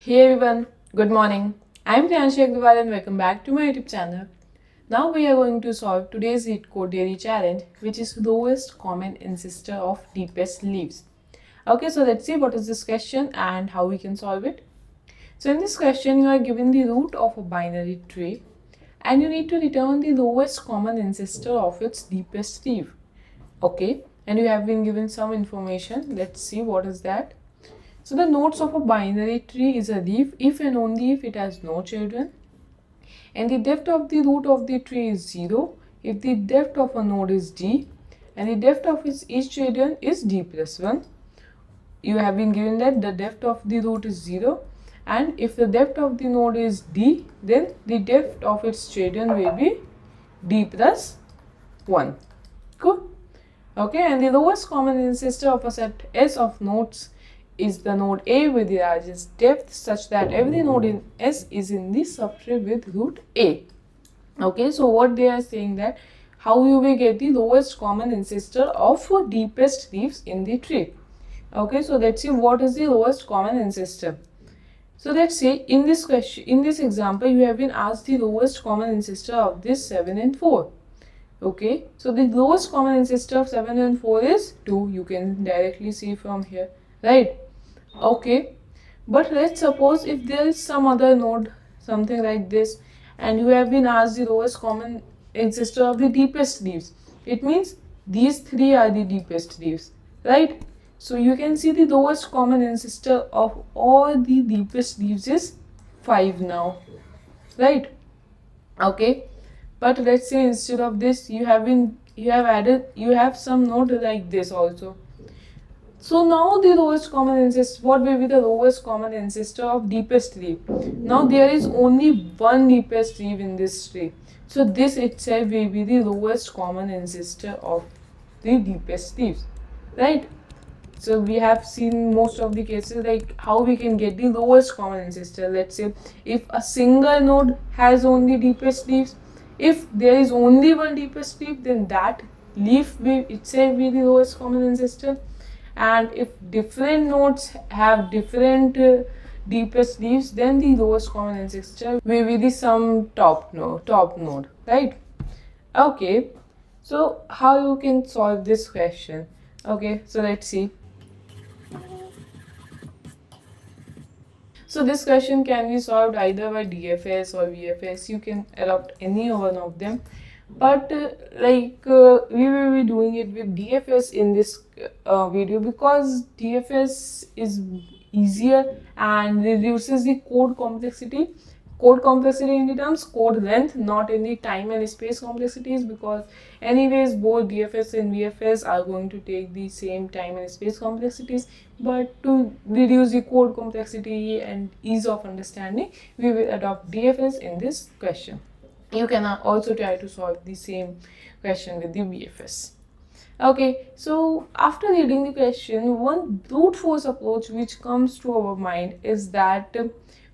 Hey everyone, good morning. I'm Priyanshi Agrawal and welcome back to my YouTube channel. Now we are going to solve today's LeetCode Daily Challenge, which is lowest common ancestor of deepest leaves. Okay, so let's see what is this question and how we can solve it. So in this question, you are given the root of a binary tree and you need to return the lowest common ancestor of its deepest leaf. Okay, and you have been given some information. Let's see what is that. So the nodes of a binary tree is a leaf if and only if it has no children. And the depth of the root of the tree is 0 if the depth of a node is d and the depth of each children is d plus 1. You have been given that the depth of the root is 0 and if the depth of the node is d, then the depth of its children will be d plus 1. Cool. Okay, and the lowest common ancestor of a set S of nodes is the node A with the largest depth such that every node in S is in the subtree with root A. Okay, so what they are saying that how you will get the lowest common ancestor of deepest leaves in the tree. Okay, so let's see what is the lowest common ancestor. So let's say in this question, in this example, you have been asked the lowest common ancestor of this 7 and 4. Okay, so the lowest common ancestor of 7 and 4 is 2. You can directly see from here, right? Okay, but let's suppose if there is some other node, something like this, and you have been asked the lowest common ancestor of the deepest leaves. It means these three are the deepest leaves, right? So you can see the lowest common ancestor of all the deepest leaves is 5 now, right? Okay, but let's say instead of this you have some node like this also. So now the lowest common ancestor, what will be the lowest common ancestor of deepest leaf? Now there is only one deepest leaf in this tree. So this itself will be the lowest common ancestor of the deepest leaves, right? So we have seen most of the cases like how we can get the lowest common ancestor. Let's say if a single node has only deepest leaves, if there is only one deepest leaf, then that leaf will itself be the lowest common ancestor. And if different nodes have different deepest leaves, then the lowest common ancestor will be the sum top node, right? Okay, so how you can solve this question? Okay, so let's see. So this question can be solved either by DFS or VFS. You can adopt any one of them, but we will be doing it with DFS in this video because DFS is easier and reduces the code complexity in the terms code length, not in the time and space complexities, because anyways both DFS and VFS are going to take the same time and space complexities. But to reduce the code complexity and ease of understanding, we will adopt DFS in this question. You can also try to solve the same question with the VFS. Okay, so after reading the question, one brute force approach which comes to our mind is that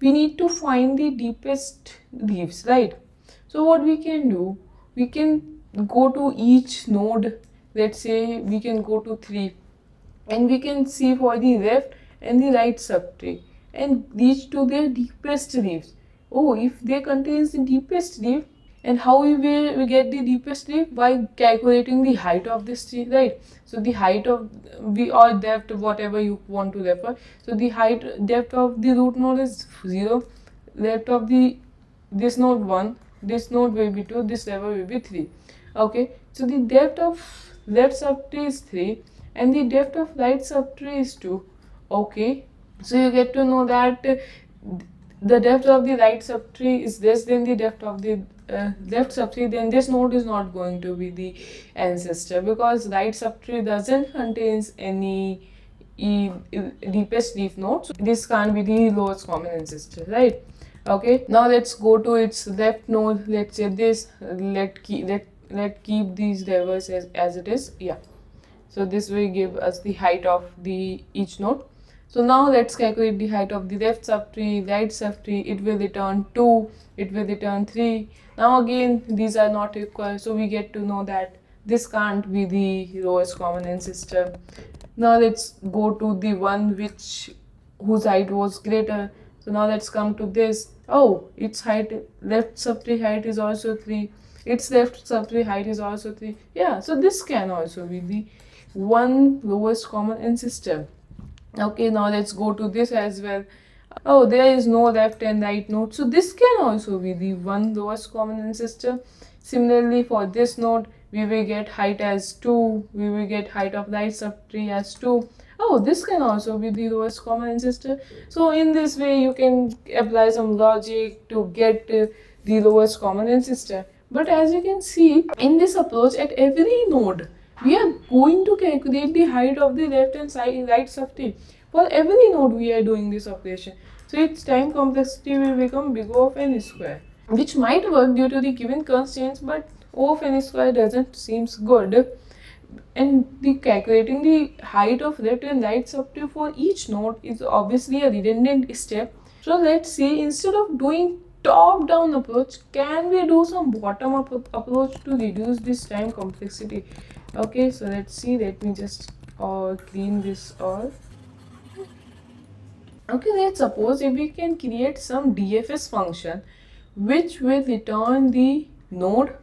we need to find the deepest leaves, right? So what we can do, we can go to each node. Let's say we can go to 3 and we can see for the left and the right subtree and reach to their deepest leaves. Oh, if they contains the deepest leaf, and how we will get the deepest leaf? By calculating the height of this tree, right? So the height of or depth, whatever you want to refer. So the depth of the root node is 0, depth of this node 1, this node will be 2, this level will be 3. Okay, so the depth of left subtree is 3 and the depth of right subtree is 2. Okay, so you get to know that the depth of the right subtree is less than the depth of the left subtree, then this node is not going to be the ancestor because right subtree doesn't contains any deepest leaf node, so this can't be the lowest common ancestor, right? Okay, now let's go to its left node. Let's say this, let keep these levels as it is. Yeah, so this will give us the height of the each node. So now let's calculate the height of the left subtree, right subtree. It will return 2, it will return 3. Now again these are not equal, so we get to know that this can't be the lowest common ancestor. Now let's go to the one whose height was greater. So now let's come to this. Oh, its height, left subtree height is also 3. Its left subtree height is also 3. Yeah, so this can also be the one lowest common ancestor. Okay, now let's go to this as well. Oh, there is no left and right node. So this can also be the one lowest common ancestor. Similarly, for this node, we will get height as 2. We will get height of right subtree as 2. Oh, this can also be the lowest common ancestor. So in this way, you can apply some logic to get the lowest common ancestor. But as you can see, in this approach, at every node, we are going to calculate the height of the left and right subtree. For every node, we are doing this operation. So its time complexity will become big O of n square, which might work due to the given constraints, but O of n square doesn't seems good. And the calculating the height of left and right subtree for each node is obviously a redundant step. So let's see, instead of doing top-down approach, can we do some bottom-up approach to reduce this time complexity? Okay, so let's see. Let me just clean this all. Okay, let's suppose if we can create some DFS function which will return the node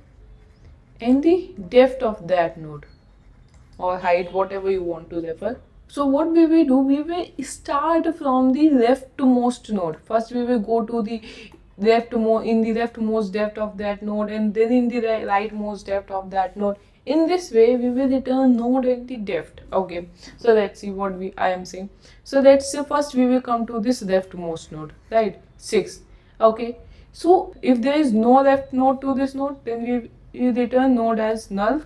and the depth of that node or height, whatever you want to refer. So what we will do, we will start from the leftmost node. First we will go to the leftmost depth of that node, and then in the rightmost depth of that node. In this way we will return node and the depth. Okay, so let's see what I am saying. So let's say first we will come to this leftmost node, right? 6. Okay, so if there is no left node to this node, then we return node as null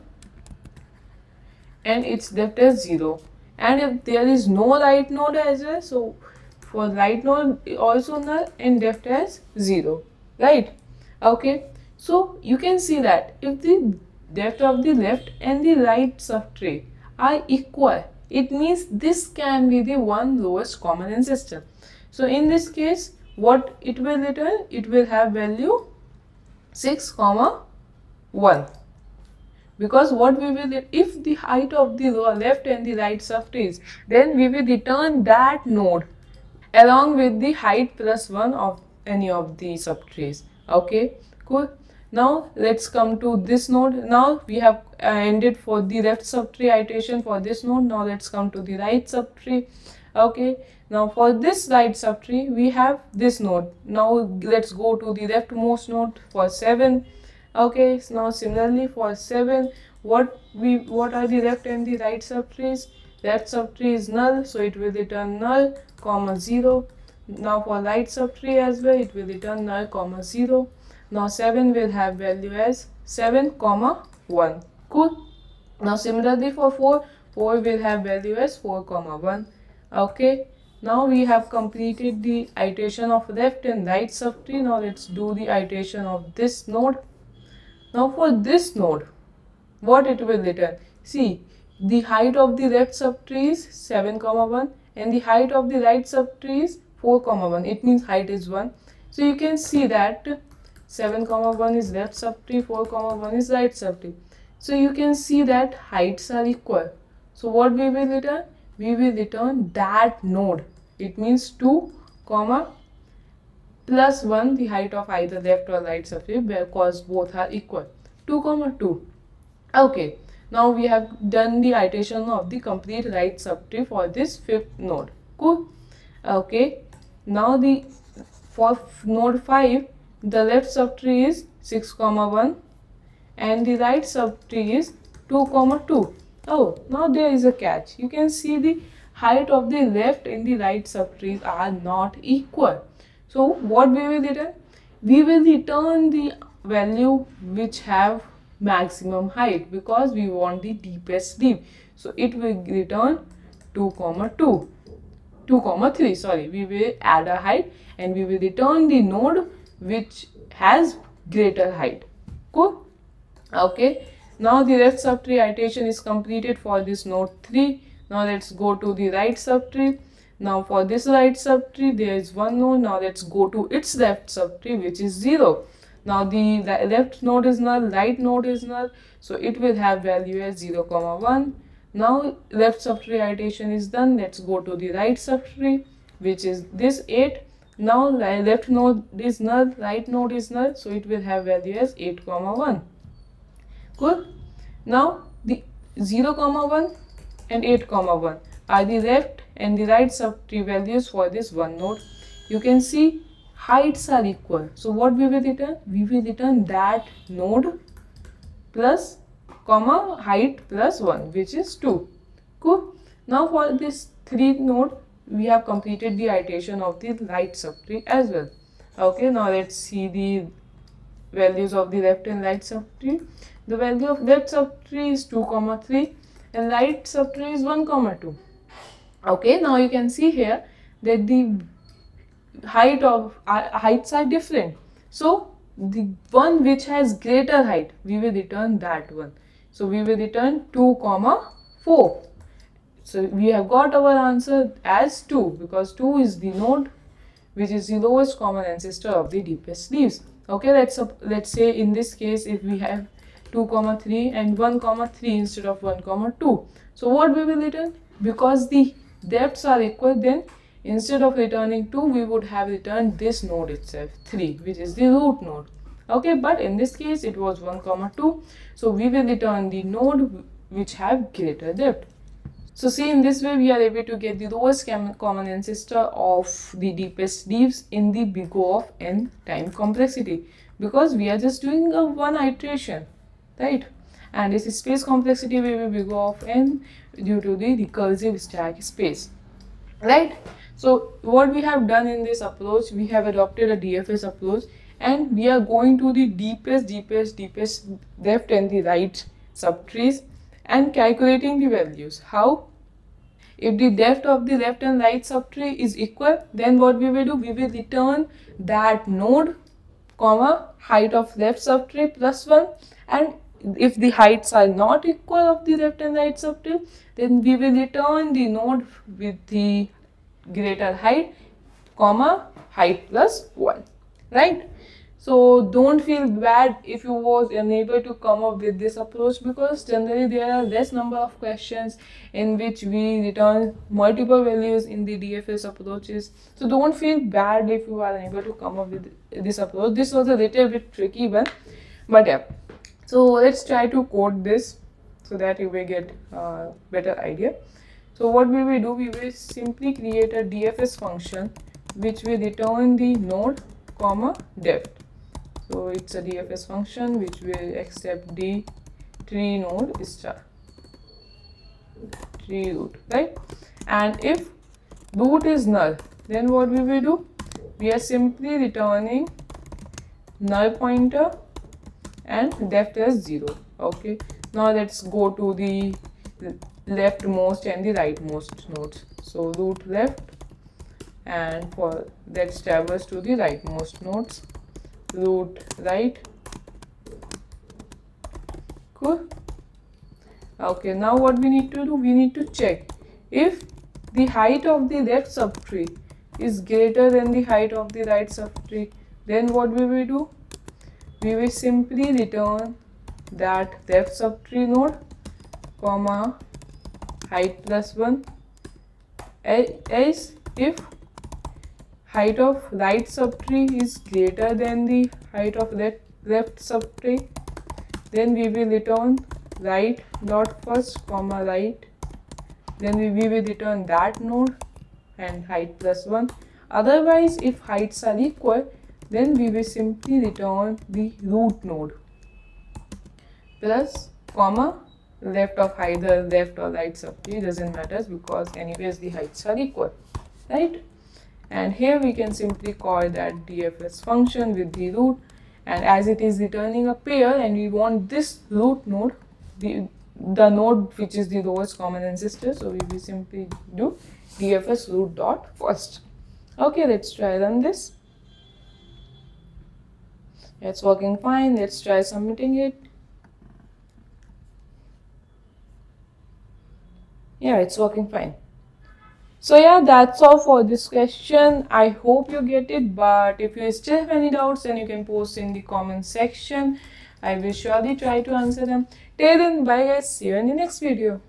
and its depth as 0. And if there is no right node as well, so for right node also null and depth as 0, right? Okay, so you can see that if the depth of the left and the right subtree are equal, it means this can be the one lowest common ancestor. So in this case, what it will return? It will have value 6, 1. Because what we will, if the height of the left and the right subtrees, then we will return that node along with the height plus 1 of any of the subtrees. Okay, cool. Now let's come to this node. Now we have ended for the left subtree iteration for this node. Now let's come to the right subtree. Okay, now for this right subtree we have this node. Now let's go to the leftmost node for 7. Okay, so now similarly for 7, what are the left and the right subtrees? Left subtree is null, so it will return null, 0. Now for right subtree as well, it will return null, 0. Now 7 will have value as 7, 1. Cool. Now similarly for 4 will have value as 4, 1. Okay. Now we have completed the iteration of left and right subtree. Now let's do the iteration of this node. Now for this node, what it will return? See, the height of the left subtree is 7, 1 and the height of the right subtree is 4, 1. It means height is 1. So you can see that 7, 1 is left subtree, 4, 1 is right subtree. So you can see that heights are equal. So what we will return? We will return that node. It means 2, plus 1, the height of either left or right subtree, because both are equal. 2, 2. Okay, now we have done the iteration of the complete right subtree for this 5th node. Cool. Okay, now for node 5, the left subtree is 6, 1 and the right subtree is 2, 2. Oh, now there is a catch. You can see the height of the left and the right subtrees are not equal. So what we will return? We will return the value which have maximum height because we want the deepest leaf. So it will return 2, 3. Sorry, we will add a height and we will return the node which has greater height. Cool. Okay. Now the left subtree iteration is completed for this node 3. Now let's go to the right subtree. Now for this right subtree there is one node. Now let's go to its left subtree, which is 0. Now the left node is null, right node is null, so it will have value as 0, 1. Now left subtree iteration is done. Let's go to the right subtree, which is this 8. Now left node is null, right node is null, so it will have value as 8, 1. Cool. Now the 0, 1 and 8, 1 are the left and the right subtree values for this one node. You can see heights are equal. So what we will return? We will return that node plus comma height plus 1, which is 2. Cool. Now for this 3 node, we have completed the iteration of the right subtree as well. Okay, now let's see the values of the left and right subtree. The value of left subtree is 2, 3 and right subtree is 1, 2. Okay, now you can see here that the heights are different. So the one which has greater height, we will return that one. So we will return 2, 4. So we have got our answer as 2 because 2 is the node which is the lowest common ancestor of the deepest leaves. Okay, let's say in this case if we have 2, 3 and 1, 3 instead of 1, 2. So what we will return? Because the depths are equal, then instead of returning 2, we would have returned this node itself, 3, which is the root node. Okay, but in this case it was 1, 2. So we will return the node which have greater depth. So see, in this way we are able to get the lowest common ancestor of the deepest leaves in the big O of n time complexity, because we are just doing a one iteration, right? And this space complexity will be big O of n due to the recursive stack space, right? So what we have done in this approach, we have adopted a DFS approach and we are going to the deepest left and the right subtrees and calculating the values. How? If the depth of the left and right subtree is equal, then what we will do? We will return that node, comma, height of left subtree plus 1, and if the heights are not equal of the left and right subtree, then we will return the node with the greater height, comma, height plus 1, right? So don't feel bad if you was unable to come up with this approach, because generally there are less number of questions in which we return multiple values in the DFS approaches. So don't feel bad if you are unable to come up with this approach. This was a little bit tricky one, but yeah. So let's try to code this so that you will get a better idea. So what we will do? We will simply create a DFS function which will return the node, comma, depth. So it's a DFS function which will accept the tree node star, tree root, right? And if root is null, then what we will do? We are simply returning null pointer and depth as 0. Okay, now let's go to the leftmost and the rightmost nodes. So root left, and for let's traverse to the rightmost nodes, root right. Cool. Okay, now what we need to do? We need to check if the height of the left subtree is greater than the height of the right subtree. Then what we will do? We will simply return that left subtree node, comma, height plus 1, as if height of right subtree is greater than the height of left subtree. Then we will return right dot first, comma, right. Then we will return that node and height plus 1. Otherwise, if heights are equal, then we will simply return the root node plus, comma, left of either left or right subtree, doesn't matter because anyways the heights are equal, right? And here we can simply call that DFS function with the root, and as it is returning a pair and we want this root node, the node which is the lowest common ancestor, so we will simply do DFS root dot first. Okay, let's try run this. It's working fine. Let's try submitting it. Yeah, it's working fine. So yeah, that's all for this question. I hope you get it, but if you still have any doubts, then you can post in the comment section. I will surely try to answer them. Till then, bye guys, see you in the next video.